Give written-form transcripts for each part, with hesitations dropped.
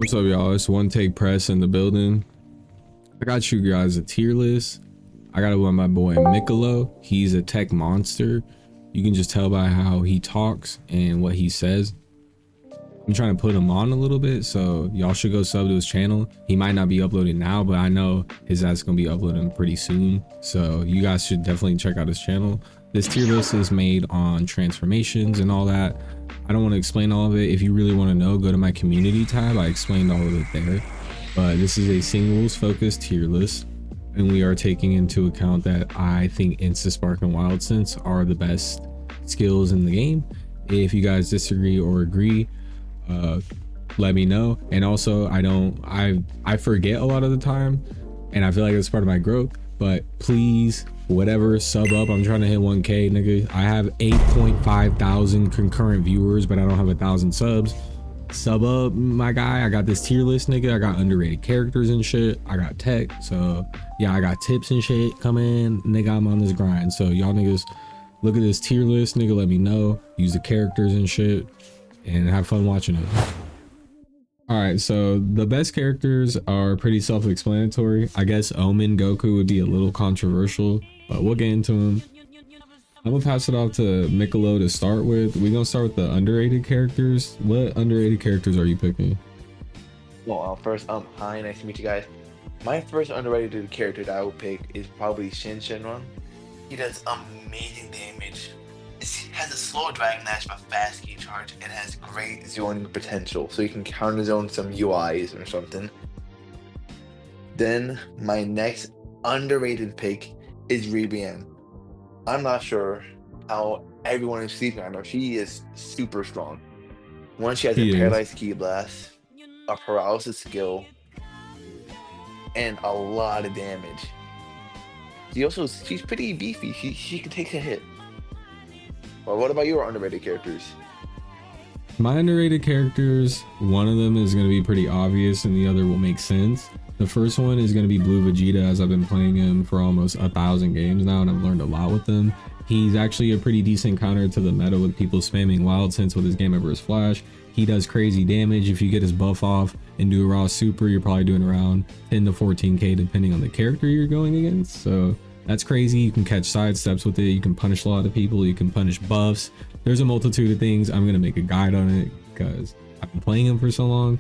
What's up, y'all? It's One Take Press in the building. I got you guys a tier list. I got it with my boy Miklo. He's a tech monster. You can just tell by how he talks and what he says. I'm trying to put him on a little bit, so y'all should go sub to his channel. He might not be uploading now, but I know his ass gonna be uploading pretty soon. So you guys should definitely check out his channel. This tier list is made on transformations and all that. I don't want to explain all of it. If you really want to know, go to my community tab. I explained all of it there. But this is a singles focused tier list, and we are taking into account that I think Insta Spark and Wild Sense are the best skills in the game. If you guys disagree or agree, let me know. And also, I forget a lot of the time, and I feel like it's part of my growth, but please, whatever, sub up. I'm trying to hit 1K, nigga. I have 8.5 thousand concurrent viewers, but I don't have 1,000 subs. Sub up, my guy. I got this tier list, nigga. I got underrated characters and shit. I got tech, so yeah, I got tips and shit coming, nigga. I'm on this grind, so y'all niggas look at this tier list, nigga. Let me know, use the characters and shit, and have fun watching it. All right, so the best characters are pretty self-explanatory. I guess Omen Goku would be a little controversial, but we'll get into him. I'm gonna pass it off to Miklo to start with. We're gonna start with the underrated characters. What underrated characters are you picking? Well, first, hi, nice to meet you guys. My first underrated character that I would pick is probably Shinron. He does amazing damage. He has a slow Dragon Dash but fast key charge and has great zoning potential, so you can counter zone some UIs or something. Then my next underrated pick is Ribian. I'm not sure how everyone is sleeping on her. She is super strong. One, she has a Paralyzed Ki Blast, a Paralysis skill, and a lot of damage. She's pretty beefy. She can take a hit. Well, what about your underrated characters? My underrated characters, one of them is going to be pretty obvious and the other will make sense. The first one is going to be Blue Vegeta, as I've been playing him for almost 1,000 games now, and I've learned a lot with him. He's actually a pretty decent counter to the meta with people spamming Wild Sense with his Game Over his Flash. He does crazy damage. If you get his buff off and do a raw super, you're probably doing around 10 to 14k depending on the character you're going against. So that's crazy. You can catch side steps with it. You can punish a lot of people. You can punish buffs. There's a multitude of things. I'm going to make a guide on it because I've been playing him for so long.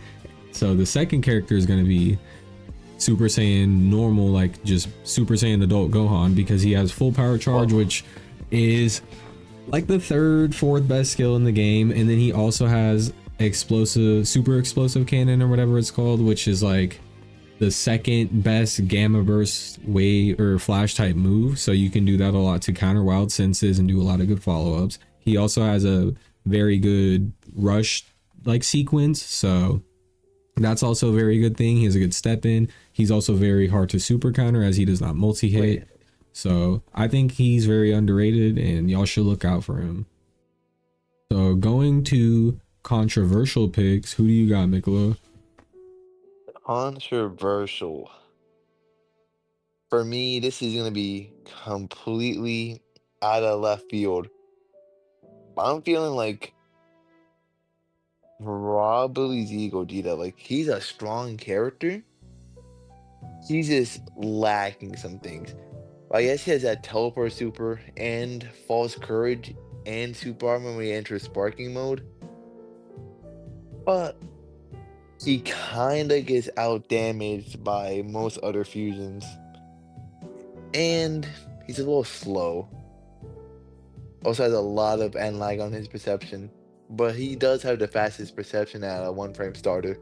So the second character is going to be Super Saiyan normal, like just Super Saiyan adult Gohan, because he has full power charge, which is like the third, fourth best skill in the game. And then he also has super explosive cannon or whatever it's called, which is like the second best gamma burst wave or flash type move. So you can do that a lot to counter Wild Senses and do a lot of good follow-ups. He also has a very good rush like sequence, so that's also a very good thing. He has a good step in. He's also very hard to super counter as he does not multi-hit. So I think he's very underrated and y'all should look out for him. So going to controversial picks, who do you got, Miklo? Controversial. For me, this is going to be completely out of left field. I'm feeling like probably Gogeta. Like, he's a strong character. He's just lacking some things. I guess he has that teleport super and false courage and super armor when he enters sparking mode. But he kind of gets out damaged by most other fusions. And he's a little slow. Also has a lot of end lag on his perception. But he does have the fastest perception at a one frame starter.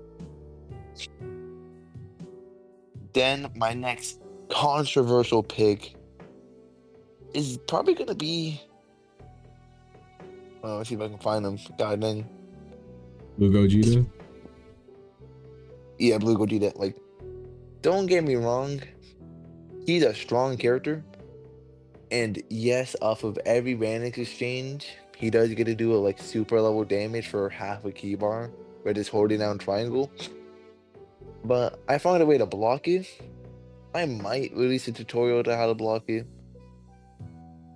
Then my next controversial pick is probably gonna be, let's see if I can find him. God dang. Blue Gogeta? Yeah, Blue Gogeta. Like, don't get me wrong, he's a strong character. And yes, off of every Vanix exchange, he does get to do a like super level damage for half a key bar by just holding down triangle. But I found a way to block it. I might release a tutorial to how to block it.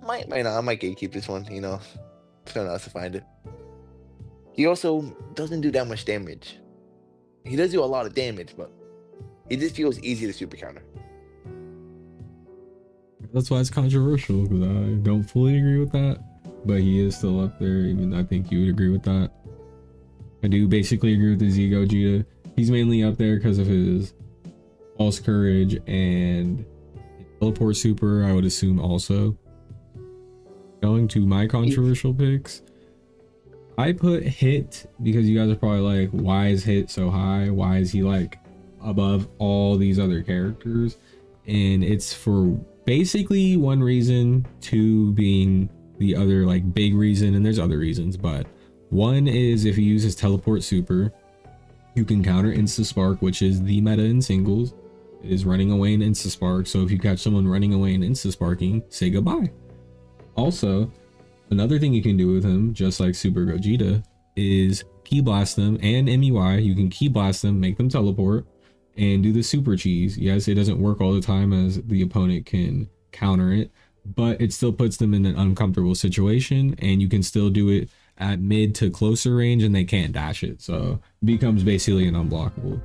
Might not. I might gatekeep this one, someone else to find it. He also doesn't do that much damage. He does do a lot of damage, but he just feels easy to super counter. That's why it's controversial, because I don't fully agree with that, but he is still up there. Even I think you would agree with that. I do basically agree with the Z Gogeta. He's mainly up there because of his false courage and teleport super, I would assume also. Going to my controversial picks, I put Hit because you guys are probably like, why is Hit so high? Why is he like above all these other characters? And it's for basically one reason, two being the other like big reason, and there's other reasons, but one is if you use his teleport super, you can counter Insta Spark, which is the meta in singles. It is running away in Insta Spark, so if you catch someone running away in Insta Sparking, say goodbye. Also, another thing you can do with him, just like Super Gogeta, is Ki Blast them and MEY. You can Ki Blast them, make them teleport, and do the super cheese. Yes, it doesn't work all the time as the opponent can counter it, but it still puts them in an uncomfortable situation, and you can still do it at mid to closer range and they can't dash it. So it becomes basically an unblockable.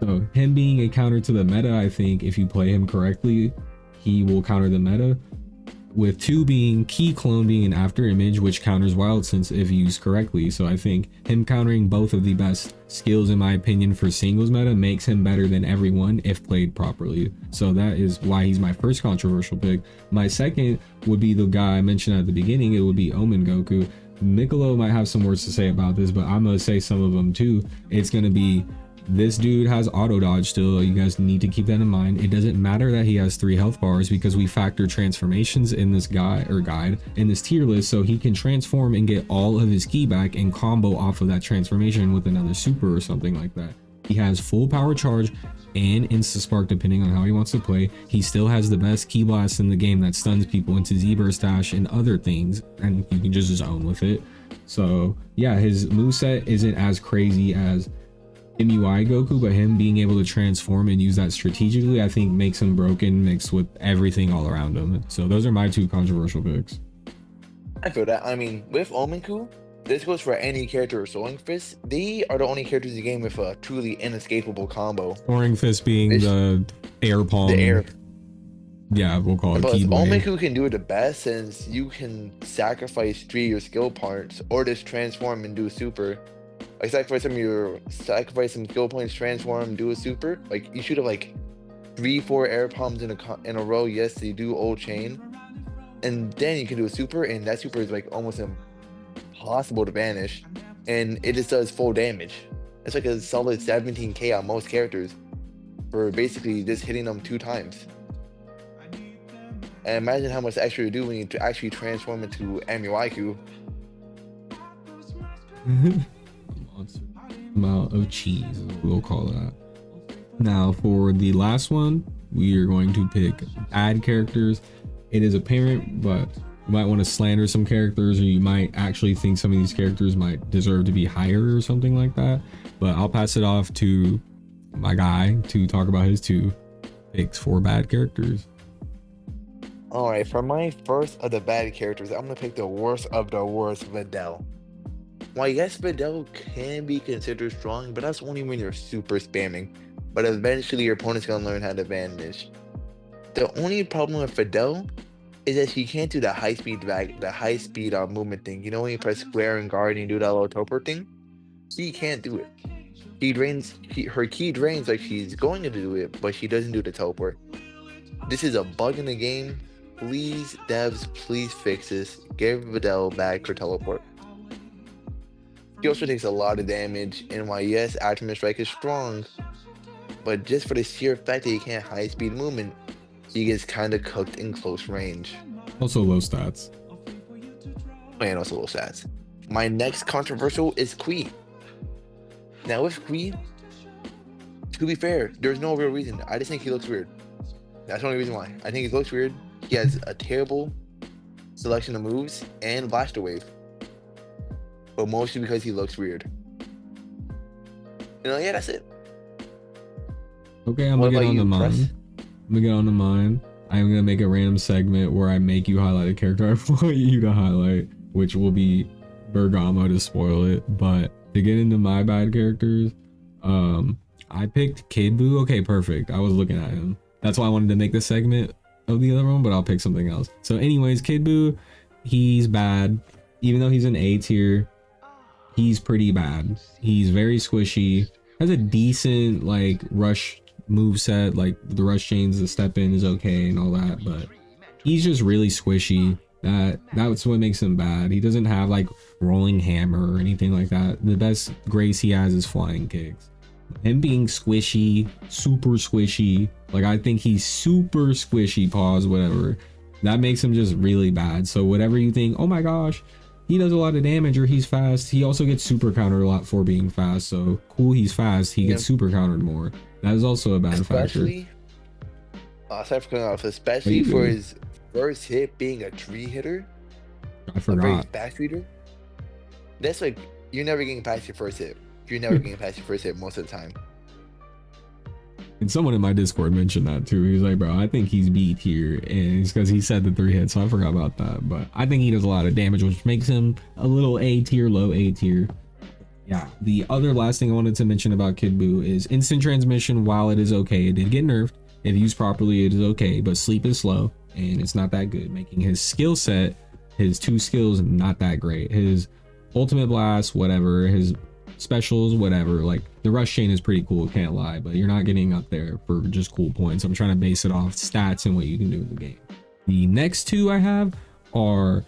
So him being a counter to the meta, I think if you play him correctly, he will counter the meta. With two being Key Clone being an after image, which counters Wild Sense if used correctly. So I think him countering both of the best skills in my opinion for singles meta makes him better than everyone if played properly. So that is why he's my first controversial pick. My second would be the guy I mentioned at the beginning. It would be Omen Goku. Miklo might have some words to say about this, but I'm gonna say some of them too. It's gonna be, this dude has auto dodge still. You guys need to keep that in mind. It doesn't matter that he has 3 health bars because we factor transformations in this guide in this tier list, so he can transform and get all of his ki back and combo off of that transformation with another super or something like that. He has full power charge and Insta Spark depending on how he wants to play. He still has the best Ki Blast in the game that stuns people into Z-Burst dash and other things, and you can just zone with it. So yeah, his moveset isn't as crazy as MUI Goku, but him being able to transform and use that strategically, I think makes him broken mixed with everything all around him. So those are my 2 controversial picks. I feel that. I mean, with Omenku, this goes for any character or Soaring Fist. They are the only characters in the game with a truly inescapable combo. Soaring Fist being the air palm. The air. Yeah, we'll call it But Keyblade. Omenku can do it the best since you can sacrifice 3 of your skill parts or just transform and do super. Like sacrifice some skill points, transform, do a super. Like you should have like 3-4 air palms in a row. Yes, they do old chain, and then you can do a super, and that super is like almost impossible to banish, and it just does full damage. It's like a solid 17k on most characters for basically just hitting them 2 times. And imagine how much extra you do when you actually transform into MUIQ. Amount of cheese, we'll call that. Now for the last one, we are going to pick bad characters. It is apparent, but you might want to slander some characters, or you might actually think some of these characters might deserve to be higher or something like that. But I'll pass it off to my guy to talk about his 2 picks for bad characters. Alright, for my first of the bad characters, I'm gonna pick the worst of the worst, Videl. While yes, Videl can be considered strong, but that's only when you're super spamming. But eventually your opponent's gonna learn how to vanish. The only problem with Videl is that she can't do the high speed movement thing. You know when you press square and guard and you do that little teleport thing? She can't do it. Her ki drains like she's going to do it, but she doesn't do the teleport. This is a bug in the game. Please, devs, please fix this. Give Videl back her teleport. She also takes a lot of damage, and while yes, Ultimate Strike is strong, but just for the sheer fact that you can't high speed movement, she gets kind of cooked in close range. Also low stats. And also low stats. My next controversial is Kui. Now with Kui, to be fair, there's no real reason. I just think he looks weird. That's the only reason why. I think he looks weird. He has a terrible selection of moves and Blaster Wave. But mostly because he looks weird. You know, yeah, that's it. Okay, I'm gonna get on the mine. I'm gonna make a random segment where I make you highlight a character I want you to highlight, which will be Bergamo to spoil it. But to get into my bad characters, I picked Kid Buu. Okay, perfect. I was looking at him. That's why I wanted to make this segment of the other one, but I'll pick something else. So anyways, Kid Buu, he's bad. Even though he's an A tier, he's pretty bad. He's very squishy. Has a decent like rush move set, like the rush chains, the step in is okay and all that, but he's just really squishy. That's what makes him bad. He doesn't have like rolling hammer or anything like that. The best grace he has is flying kicks. Him being squishy, super squishy, like I think he's super squishy, pause, whatever, that makes him just really bad. So whatever you think, oh my gosh, he does a lot of damage or he's fast, he also gets super countered a lot for being fast. So cool, he's fast, he gets super countered more. That is also a bad especially, factor. Sorry for cutting off, especially for his first hit being a tree hitter. I forgot. A fast reader. That's like, you're never getting past your first hit. You're never getting past your first hit most of the time. And someone in my Discord mentioned that too. He was like, bro, I think he's B tier, and it's because he said the 3 hits, so I forgot about that. But I think he does a lot of damage, which makes him a little A tier, low A tier. Yeah, the other last thing I wanted to mention about Kid Buu is instant transmission. While it is okay, it did get nerfed. If used properly, it is okay, but sleep is slow and it's not that good, making his skill set, his 2 skills, not that great. His ultimate blast, whatever, his specials, whatever, like the rush chain is pretty cool, can't lie, but you're not getting up there for just cool points. I'm trying to base it off stats and what you can do in the game. The next 2 I have are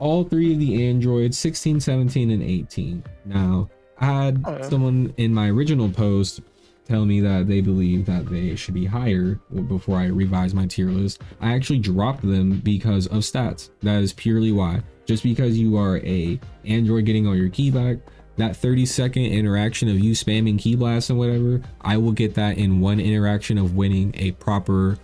all 3 of the androids, 16, 17, and 18. Now, I had someone in my original post tell me that they believe that they should be higher before I revise my tier list. I actually dropped them because of stats. That is purely why. Just because you are a android getting all your ki back, that 30-second interaction of you spamming ki blast and whatever, I will get that in 1 interaction of winning a proper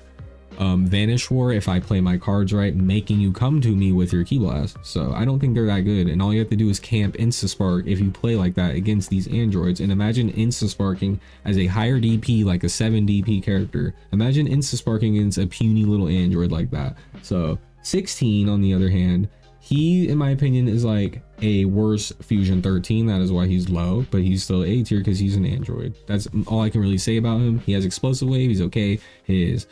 vanish war if I play my cards right, making you come to me with your ki blast. So I don't think they're that good, and all you have to do is camp insta spark if you play like that against these androids. And imagine insta sparking as a higher DP, like a 7 DP character. Imagine insta sparking against a puny little android like that. So 16 on the other hand, he in my opinion is like a worse Fusion 13. That is why he's low, but he's still A tier because he's an android. That's all I can really say about him. He has explosive wave, he's okay. His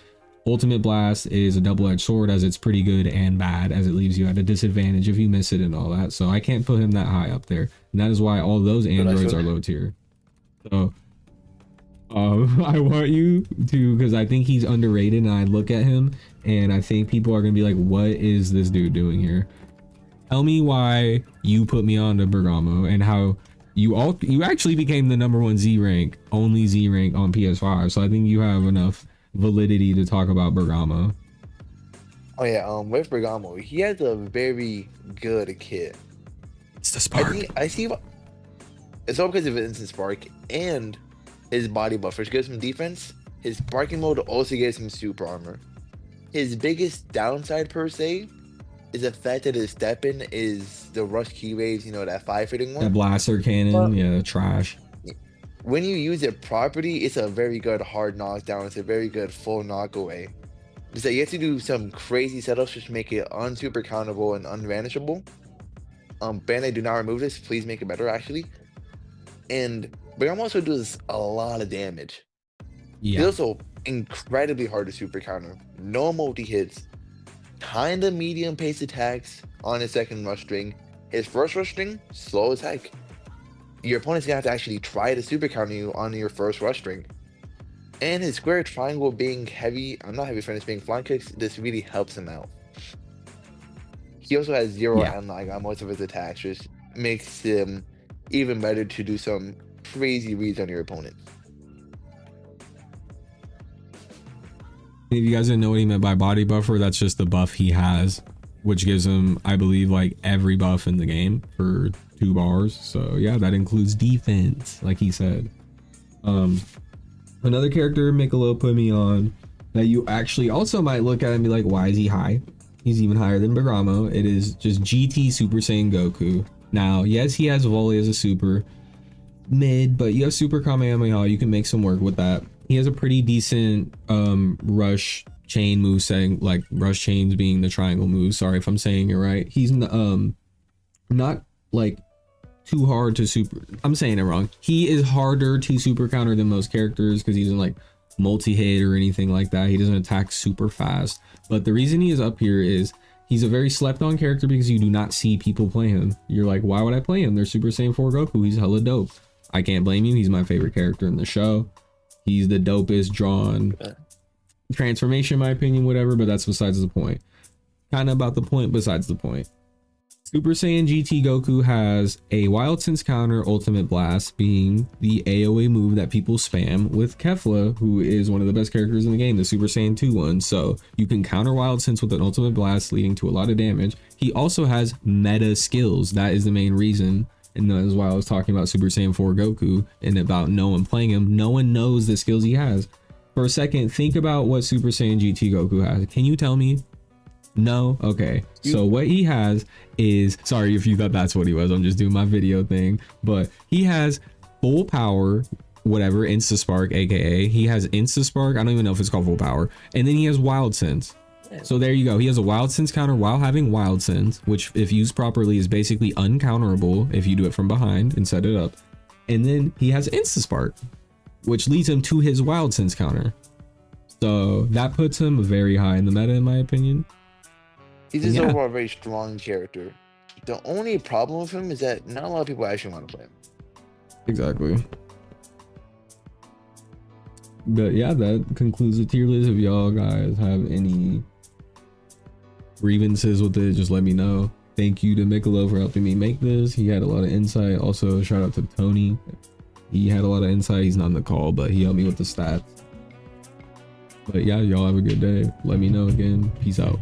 ultimate blast is a double-edged sword, as it's pretty good and bad, as it leaves you at a disadvantage if you miss it and all that. So I can't put him that high up there, and that is why all those androids are low tier. So I want you to, because I think he's underrated, and I look at him and I think people are gonna be like, what is this dude doing here? Tell me why you put me on to Bergamo and how you actually became the #1 Z rank, only Z rank on PS5. So I think you have enough validity to talk about Bergamo. Oh yeah, with Bergamo, he has a very good kit. It's the spark. I see. It's all because of his instant spark and his body buffers gives him defense. His sparking mode also gives him super armor. His biggest downside per se is the fact that his step in is the rush key waves, you know, that 5-hitting one. That blaster cannon, yeah, trash. When you use it properly, it's a very good hard knockdown. It's a very good full knockaway. Just that you have to do some crazy setups which make it unsuper countable and unvanishable. Bandai, do not remove this. Please make it better, actually. But I'm also does a lot of damage. Yeah. He's also incredibly hard to super counter. No multi hits. Kinda medium pace attacks on his second rush string. His first rush string, slow as heck. Your opponent's gonna have to actually try to super counter you on your first rush string. And his square triangle being heavy, I'm not heavy friends being flying kicks, this really helps him out. He also has 0 and lag on most of his attacks, which makes him even better to do some crazy reads on your opponent. If you guys didn't know what he meant by body buffer, that's just the buff he has, which gives him, I believe, like every buff in the game for 2 bars. So yeah, that includes defense, like he said. Another character Miklo put me on that you actually also might look at and be like, why is he high? He's even higher than Bergamo. It is just GT Super Saiyan Goku. Now, yes, he has volley as a super mid, but you have Super Kamehameha. You can make some work with that. He has a pretty decent rush chain move setting, like rush chains being the triangle move. Sorry if I'm saying it right. He's not like too hard to super. I'm saying it wrong. He is harder to super counter than most characters because he doesn't like multi-hit or anything like that. He doesn't attack super fast. But the reason he is up here is he's a very slept on character because you do not see people play him. You're like, why would I play him? There's Super Saiyan 4 Goku. He's hella dope. I can't blame you. He's my favorite character in the show. He's the dopest drawn transformation, in my opinion, whatever, but that's besides the point. Kind of about the point, besides the point. Super Saiyan GT Goku has a Wild Sense counter Ultimate Blast, being the AoE move that people spam with Kefla, who is one of the best characters in the game, the Super Saiyan 2 one. So you can counter Wild Sense with an Ultimate Blast, leading to a lot of damage. He also has meta skills. That is the main reason. And that is why I was talking about Super Saiyan 4 Goku and about no one playing him. No one knows the skills he has. For a second, think about what Super Saiyan GT Goku has. Can you tell me? No? Okay. So what he has is, sorry if you thought that's what he was, I'm just doing my video thing, but he has full power, whatever, Insta Spark, aka he has Insta Spark. I don't even know if it's called full power. And then he has Wild Sense. So there you go. He has a Wild Sense counter while having Wild Sense, which if used properly is basically uncounterable if you do it from behind and set it up. And then he has Insta Spark, which leads him to his Wild Sense counter. So that puts him very high in the meta, in my opinion. He's just overall a very strong character. The only problem with him is that not a lot of people actually want to play him. Exactly. But yeah, that concludes the tier list. If y'all guys have any grievances with it, just let me know. Thank you to Miklo for helping me make this. He had a lot of insight. Also, shout out to Tony. He had a lot of insight. He's not on the call, but he helped me with the stats. But yeah, y'all have a good day. Let me know again. Peace out.